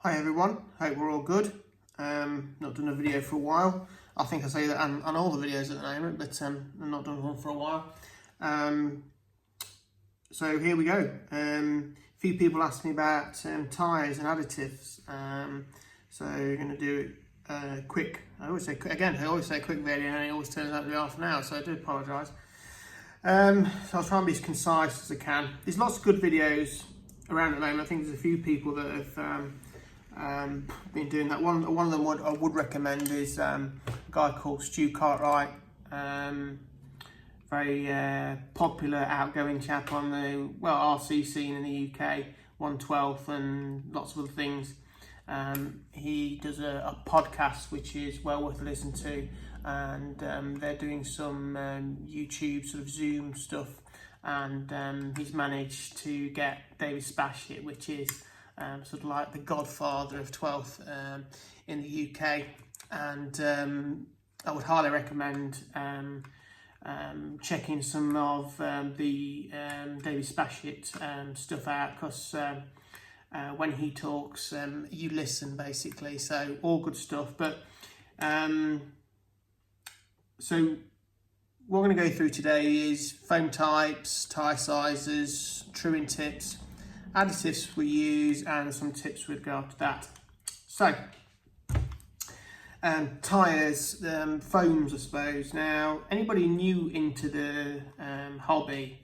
Hi everyone, hope we're all good. Not done a video for a while. I think I say that on all the videos at the moment, but I've not done one for a while. So here we go. A few people asked me about tyres and additives. So we're going to do a quick, I always say quick video and it always turns out to be half an hour, so I do apologise. So I'll try and be as concise as I can. There's lots of good videos around at the moment. I think there's a few people that have been doing that. One of them I would recommend is a guy called Stu Cartwright. Very popular outgoing chap on the RC scene in the UK, 112th and lots of other things. He does a podcast which is well worth a listen to, and they're doing some YouTube sort of Zoom stuff, and he's managed to get David Spashit, which is sort of like the godfather of 12th in the UK, and I would highly recommend checking some of the David Spashit stuff out, because when he talks, you listen basically. So all good stuff. But so what we're going to go through today is foam types, tyre sizes, truing tips, additives we use, and some tips with regard to that. So tyres, foams, I suppose. Now, anybody new into the hobby,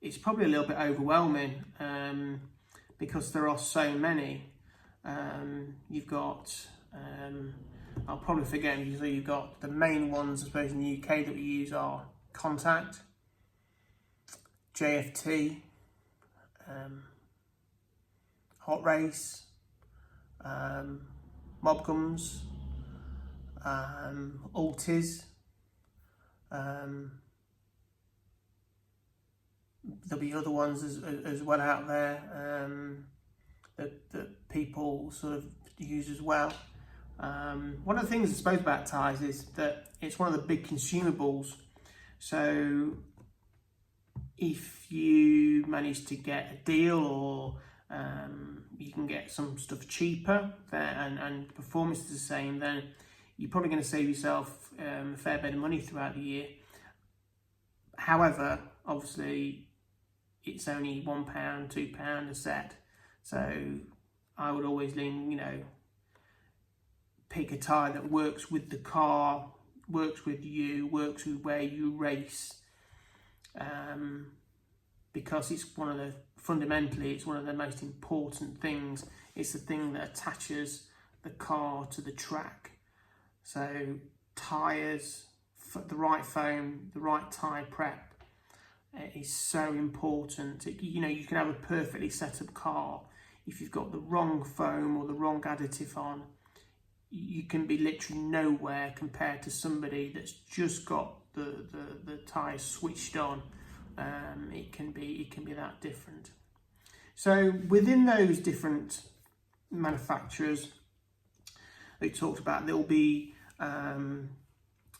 it's probably a little bit overwhelming because there are so many. You've got, I'll probably forget, usually you've got the main ones, I suppose, in the UK that we use are Contact, JFT, Hot Race, Mobgums, Altis. There'll be other ones as well out there that people sort of use as well. One of the things I suppose about tyres is that it's one of the big consumables. So if you manage to get a deal, or you can get some stuff cheaper and performance is the same, then you're probably going to save yourself a fair bit of money throughout the year. However, obviously it's only £1, £2 a set, so I would always lean, pick a tyre that works with the car, works with you, works with where you race, because it's fundamentally it's one of the most important things. It's the thing that attaches the car to the track. So tyres, the right foam, the right tyre prep is so important. You can have a perfectly set up car. If you've got the wrong foam or the wrong additive on, you can be literally nowhere compared to somebody that's just got the tyres switched on. It can be that different. So within those different manufacturers they talked about, there'll be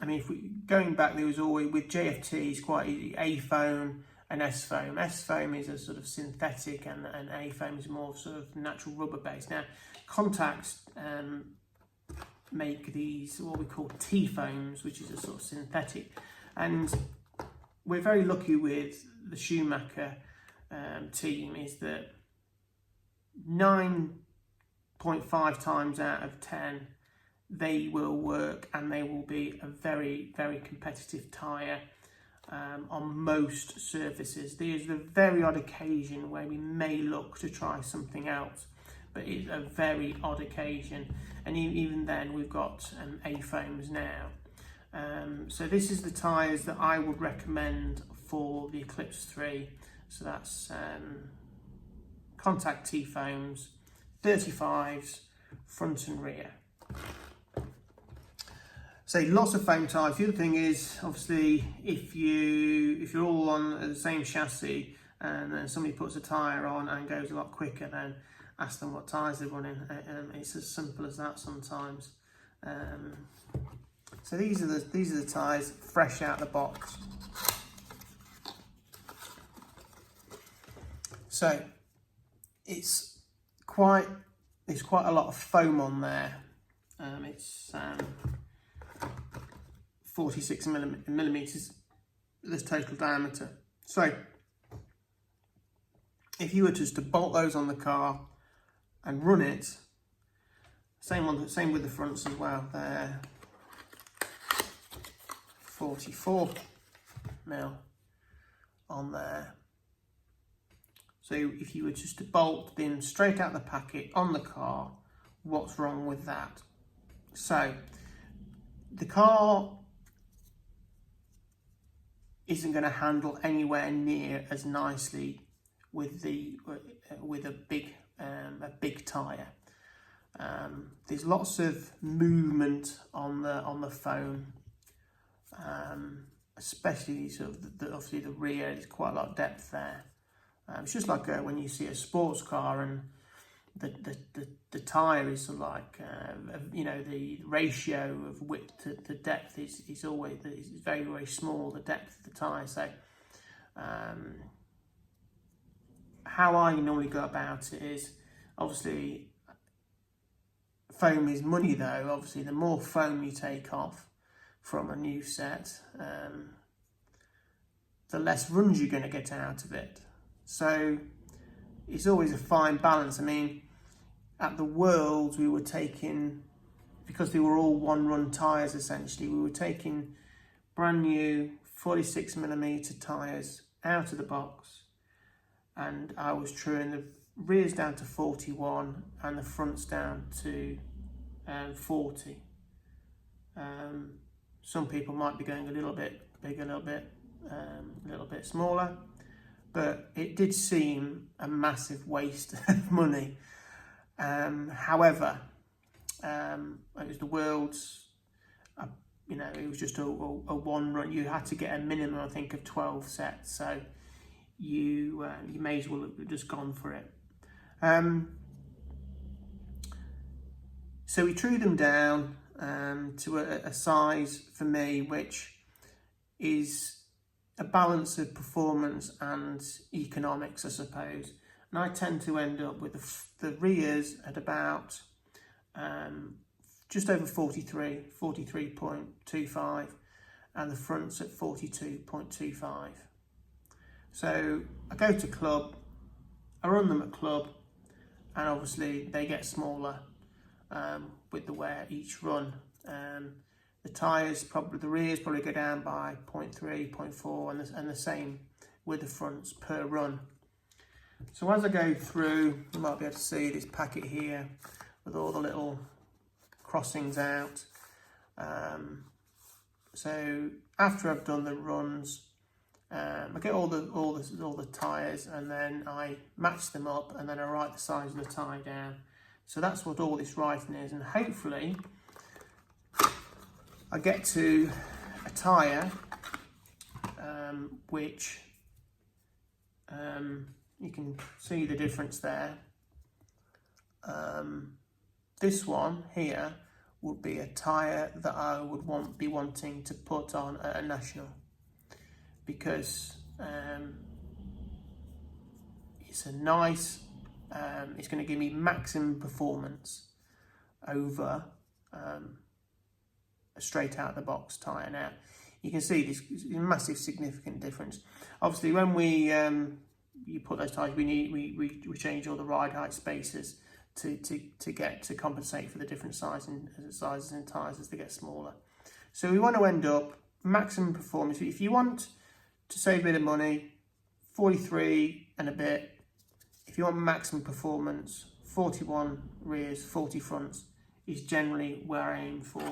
if we going back, there was always, with JFT, it's quite easy, A foam and S foam. S foam is a sort of synthetic, and A foam is more sort of natural rubber based. Now, Contacts make these what we call T foams, which is a sort of synthetic, and we're very lucky with the Schumacher team is that 9.5 times out of 10 they will work, and they will be a very, very competitive tyre on most surfaces. There's the very odd occasion where we may look to try something else, but it's a very odd occasion, and even then we've got A foams now. So this is the tyres that I would recommend for the Eclipse 3. So that's Contact T foams, 35s, front and rear. So lots of foam types. The other thing is, obviously, if you're all on the same chassis and then somebody puts a tyre on and goes a lot quicker, then ask them what tyres they're running. It's as simple as that sometimes. So these are the tyres fresh out of the box. So it's there's quite a lot of foam on there. It's 46 millimeters, this total diameter. So if you were just to bolt those on the car and run it, same with the fronts as well. They're 44 mil on there. So if you were just to bolt them straight out the packet on the car, what's wrong with that? So the car isn't going to handle anywhere near as nicely with a big tyre. There's lots of movement on the foam, especially sort of obviously the rear. There's quite a lot of depth there. It's just like when you see a sports car and the tyre is sort of like the ratio of width to depth is always very, very small, the depth of the tyre. So how I normally go about it is, obviously foam is money though. Obviously the more foam you take off from a new set, the less runs you're going to get out of it. So it's always a fine balance. I mean, at the Worlds we were taking, because they were all one run tyres essentially, we were taking brand new 46 millimeter tyres out of the box, and I was truing the rears down to 41 and the fronts down to 40. Some people might be going a little bit bigger, a little bit smaller, but it did seem a massive waste of money. However, it was the Worlds, it was just a one run. You had to get a minimum, I think, of 12 sets, so you may as well have just gone for it. So we drew them down to a size for me which is a balance of performance and economics, I suppose. And I tend to end up with the rears at about just over 43.25, and the fronts at 42.25. So I go to club, I run them at club, and obviously they get smaller with the wear each run. The tyres, the rears probably go down by 0.3, 0.4, and the same with the fronts per run. So as I go through, you might be able to see this packet here with all the little crossings out. So after I've done the runs, I get all the tyres, and then I match them up, and then I write the size of the tyre down. So that's what all this writing is, and hopefully I get to a tyre which you can see the difference there. This one here would be a tyre that I would be wanting to put on at a national, because it's a nice, it's going to give me maximum performance over a straight out of the box tyre. Now you can see this massive significant difference. Obviously when you put those tyres, we change all the ride height spacers to compensate for the different sizes in tyres as they get smaller. So we want to end up maximum performance. If you want to save a bit of money, 43 and a bit. If you want maximum performance, 41 rears, 40 fronts is generally where I aim for.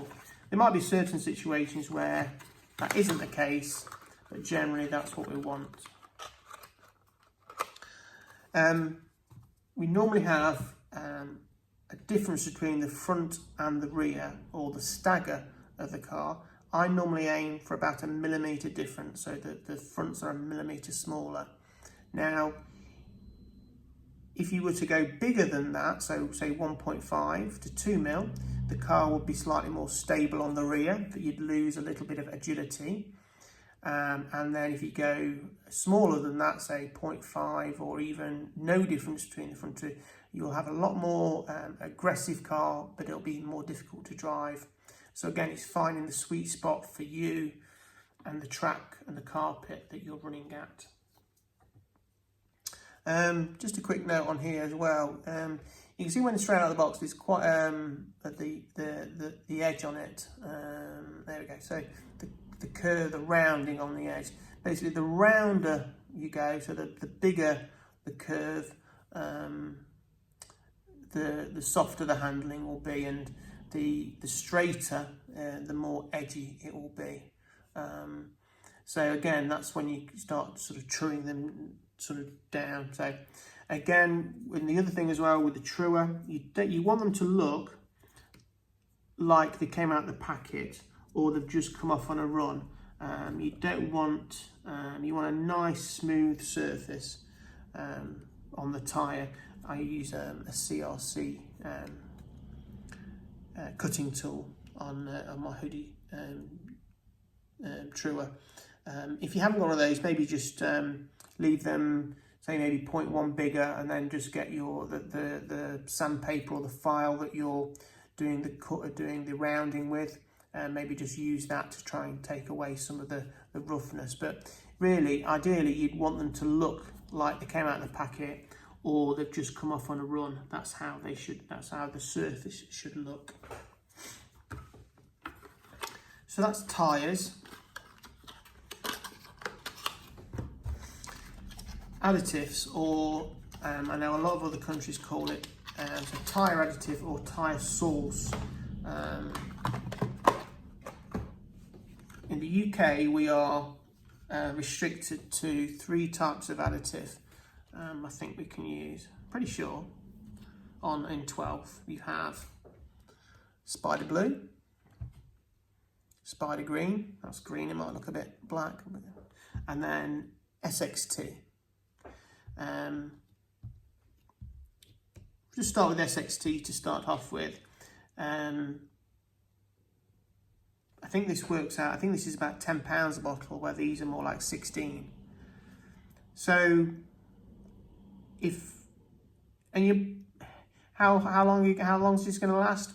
There might be certain situations where that isn't the case, but generally that's what we want. We normally have a difference between the front and the rear, or the stagger of the car. I normally aim for about a millimetre difference, so that the fronts are a millimetre smaller. Now, if you were to go bigger than that, so say 1.5 to 2 mil, the car would be slightly more stable on the rear, but you'd lose a little bit of agility. and then if you go smaller than that, say 0.5 or even no difference between the front two, you'll have a lot more aggressive car, but it'll be more difficult to drive. So again, it's finding the sweet spot for you and the track and the carpet that you're running at. Just a quick note on here as well. You can see when it's straight out of the box, there's quite the edge on it. There we go. So the curve, the rounding on the edge. Basically, the rounder you go, so the bigger the curve, the softer the handling will be, and the straighter, the more edgy it will be. So again, that's when you start sort of truing them sort of down. So again, and the other thing as well with the truer, you want them to look like they came out of the packet or they've just come off on a run. You don't want, you want a nice smooth surface on the tyre. I use a CRC cutting tool on my hoodie truer. If you haven't got one of those, maybe just leave them, say maybe 0.1 bigger, and then just get your the sandpaper or the file that you're doing the rounding with, and maybe just use that to try and take away some of the roughness. But really, ideally, you'd want them to look like they came out of the packet or they've just come off on a run. That's how they should. That's how the surface should look. So that's tyres. Additives, or I know a lot of other countries call it so tyre additive or tyre sauce. In the UK, we are restricted to 3 types of additive. I think we can use, pretty sure, in 12. You have spider blue, spider green, that's green, it might look a bit black, and then SXT. Just start with SXT to start off with. I think this works out, I think this is about £10 a bottle, where these are more like 16. So how long is this going to last?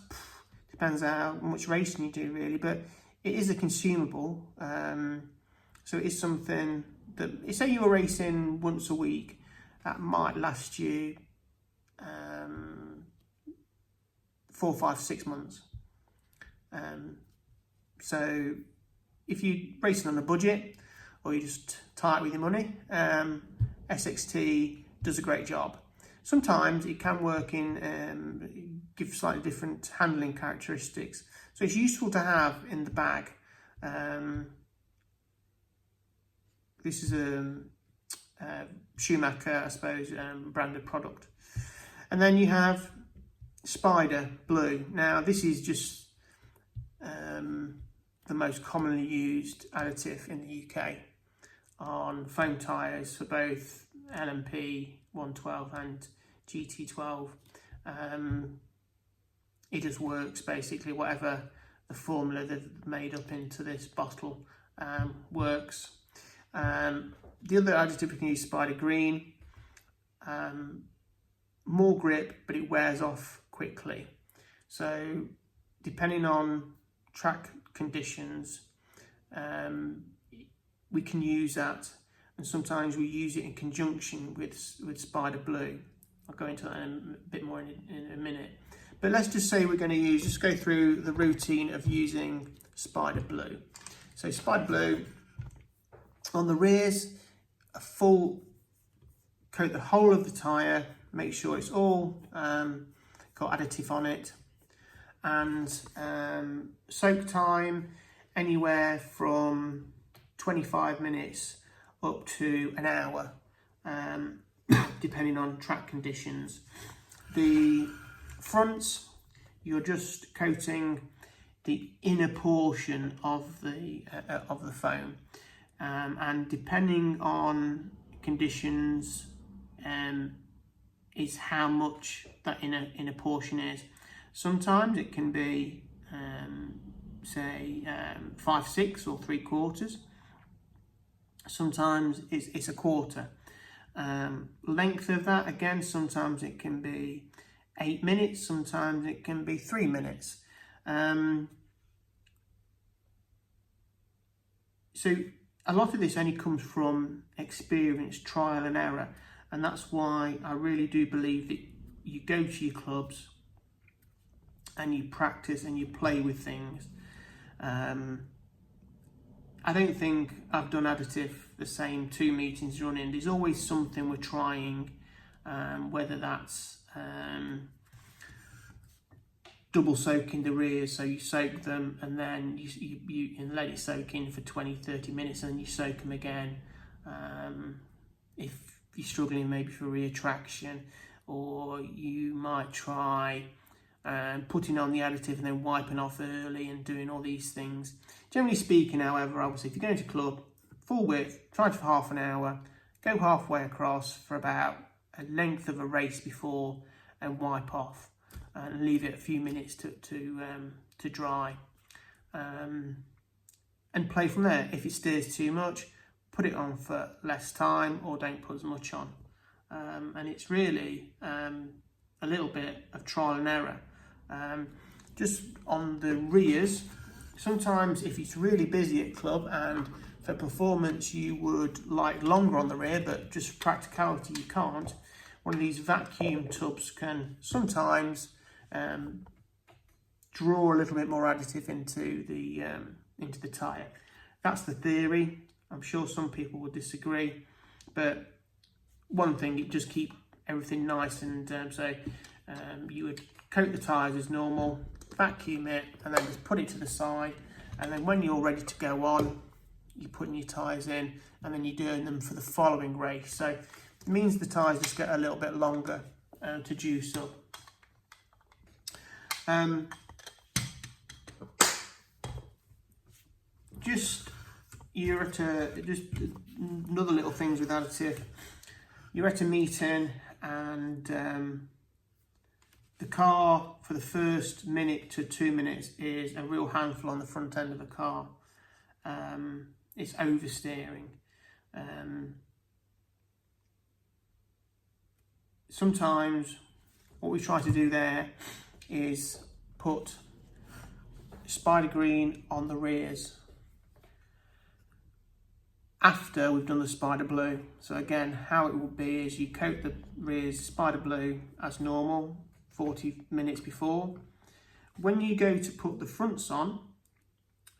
Depends how much racing you do, really, but it is a consumable. So it is something that, say you were racing once a week, that might last you 4, 5, 6 months. So if you're racing on a budget or you're just tight with your money, SXT does a great job. Sometimes it can work in, give slightly different handling characteristics. So it's useful to have in the bag. This is a Schumacher, I suppose, branded product. And then you have Spider Blue. Now this is just the most commonly used additive in the UK on foam tyres for both LMP 112 and GT12. It just works basically, whatever the formula they've made up into this bottle works. The other additive we can use, Spider Green, more grip, but it wears off quickly. So depending on track conditions, we can use that, and sometimes we use it in conjunction with Spider Blue. I'll go into that in a bit more in a minute. But let's just say we're going to just go through the routine of using Spider Blue. So Spider Blue, on the rears, a full coat the whole of the tyre, make sure it's all got additive on it, and soak time anywhere from 25 minutes up to an hour, depending on track conditions. The fronts, you're just coating the inner portion of the foam, and depending on conditions, is how much that inner portion is. Sometimes it can be say 5/6 or 3/4. sometimes it's a quarter. Length of that, again, sometimes it can be 8 minutes, sometimes it can be 3 minutes. So a lot of this only comes from experience, trial and error, and that's why I really do believe that you go to your clubs and you practice and you play with things. I don't think I've done Additive the same 2 meetings running. There's always something we're trying, whether that's double soaking the rears, so you soak them and then you let it soak in for 20-30 minutes and then you soak them again. If you're struggling maybe for rear traction, or you might try putting on the additive and then wiping off early and doing all these things. Generally speaking, however, obviously if you're going to club, full width, try for half an hour, go halfway across for about a length of a race before and wipe off and leave it a few minutes to dry, and play from there. If it stirs too much, put it on for less time or don't put as much on. And it's really a little bit of trial and error. Just on the rears, sometimes if it's really busy at club and for performance you would like longer on the rear, but just for practicality you can't, one of these vacuum tubs can sometimes draw a little bit more additive into the tyre. That's the theory. I'm sure some people would disagree, but one thing, it just keep everything nice, and you would coat the tyres as normal, vacuum it, and then just put it to the side, and then when you're ready to go on, you're putting your tyres in, and then you're doing them for the following race. So it means the tyres just get a little bit longer to juice up. Just another little things with Additive. You're at a meeting and the car for the first minute to 2 minutes is a real handful on the front end of the car. It's oversteering. Sometimes what we try to do there is put spider green on the rears after we've done the spider blue. So again, how it will be is you coat the rears spider blue as normal 40 minutes before. When you go to put the fronts on,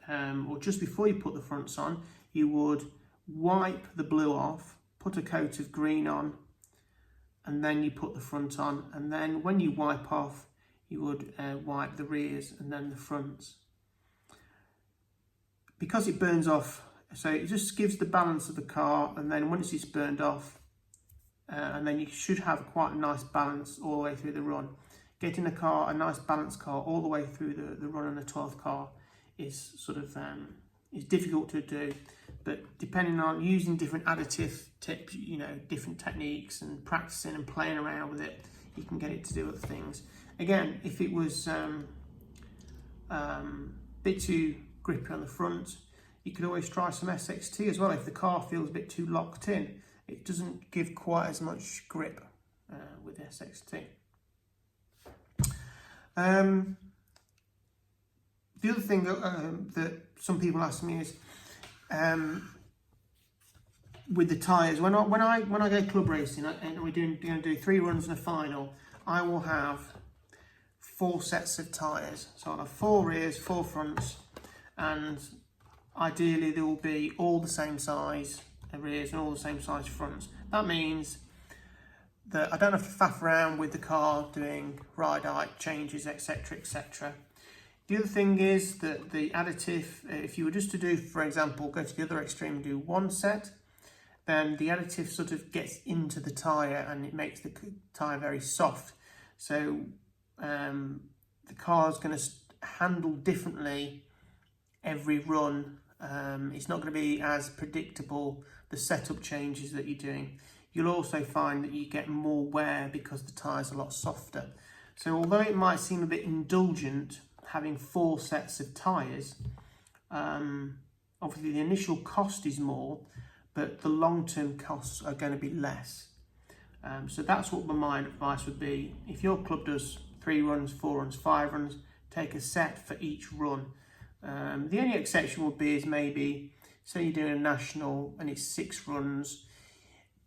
or just before you put the fronts on, you would wipe the blue off, put a coat of green on, and then you put the front on, and then when you wipe off, you would wipe the rears and then the fronts. Because it burns off, so it just gives the balance of the car, and then once it's burned off, and then you should have quite a nice balance all the way through the run. Getting a nice balanced car all the way through the run on the 12th car is sort of is difficult to do, but depending on using different additive tips, different techniques, and practicing and playing around with it, you can get it to do other things. Again, if it was a bit too grippy on the front, you could always try some SXT as well. If the car feels a bit too locked in, it doesn't give quite as much grip with SXT. The other thing that some people ask me is with the tyres. When I go club racing and we're going to do 3 runs and a final, I will have 4 sets of tyres. So I'll have 4 rears, 4 fronts, and ideally there will be all the same size rears and all the same size fronts. That means that I don't have to faff around with the car doing ride height changes, etc, etc. The other thing is that the additive, if you were just to do, for example, go to the other extreme and do 1 set, then the additive sort of gets into the tyre and it makes the tyre very soft. So the car's going to handle differently every run. It's not going to be as predictable, the setup changes that you're doing. You'll also find that you get more wear because the tyre's a lot softer. So although it might seem a bit indulgent having 4 sets of tyres, obviously the initial cost is more, but the long-term costs are going to be less. So that's what my advice would be. If your club does 3 runs, 4 runs, 5 runs, take a set for each run. The only exception would be is maybe, say you're doing a national and it's 6 runs,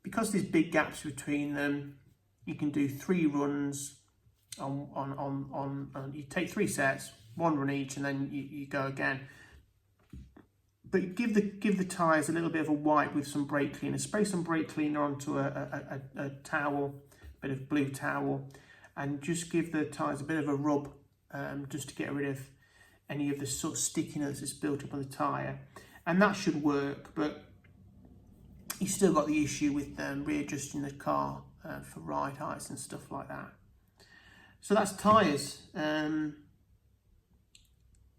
because there's big gaps between them, you can do 3 runs you take 3 sets, 1 run each, and then you go again. But give the tyres a little bit of a wipe with some brake cleaner. Spray some brake cleaner onto a towel, a bit of blue towel, and just give the tyres a bit of a rub, just to get rid of any of the sort of stickiness that's built up on the tyre. And that should work, but you still got the issue with readjusting the car for ride heights and stuff like that. So that's tyres.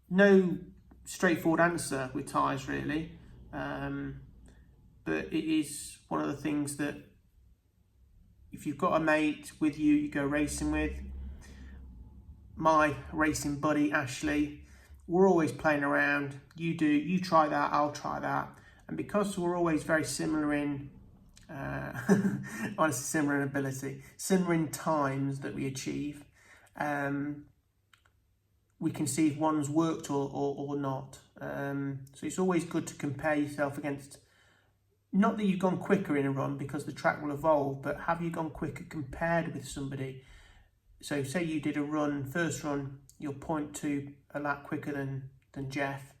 No straightforward answer with tyres really, but it is one of the things that if you've got a mate with you, you go racing with. My racing buddy Ashley, we're always playing around. You try that, I'll try that, and because we're always very similar in honestly similar in ability, similar in times that we achieve, we can see if one's worked or not. So it's always good to compare yourself against, not that you've gone quicker in a run because the track will evolve, but have you gone quicker compared with somebody? So say you did a run, first run, you're 0.2 a lap quicker than Jeff,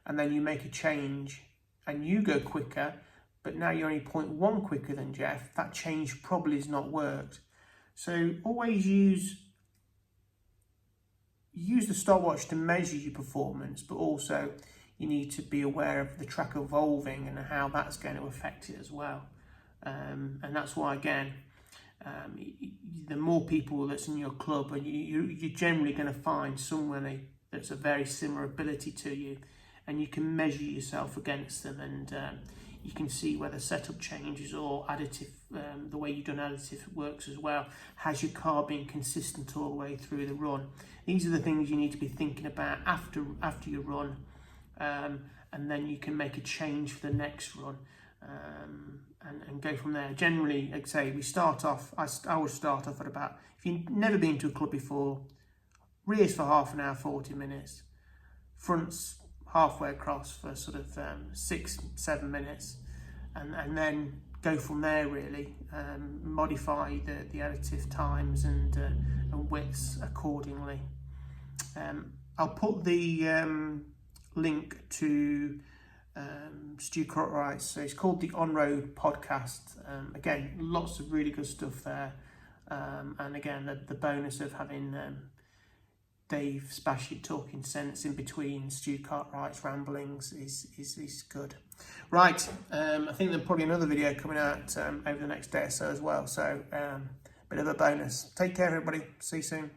and then you make a change and you go quicker, but now you're only 0.1 quicker than Jeff. That change probably has not worked. So always use the stopwatch to measure your performance, but also you need to be aware of the track evolving and how that's going to affect it as well. And that's why, again, the more people that's in your club, and you're generally going to find someone that's a very similar ability to you, and you can measure yourself against them, and you can see whether setup changes or additive, the way you've done additive works as well. Has your car been consistent all the way through the run? These are the things you need to be thinking about after your run, and then you can make a change for the next run, and go from there. Generally, like I say, we start off, I would start off at about, if you've never been to a club before, rears for half an hour, 40 minutes, fronts halfway across for sort of 6-7 minutes, and then go from there really. Modify the additive times and widths accordingly. I'll put the link to Stu Cartwright's, so it's called the On Road podcast. Again, lots of really good stuff there, and again the bonus of having Dave Spashit talking sense in between Stu Cartwright's ramblings is good. Right, I think there's probably another video coming out over the next day or so as well, so bit of a bonus. Take care everybody, see you soon.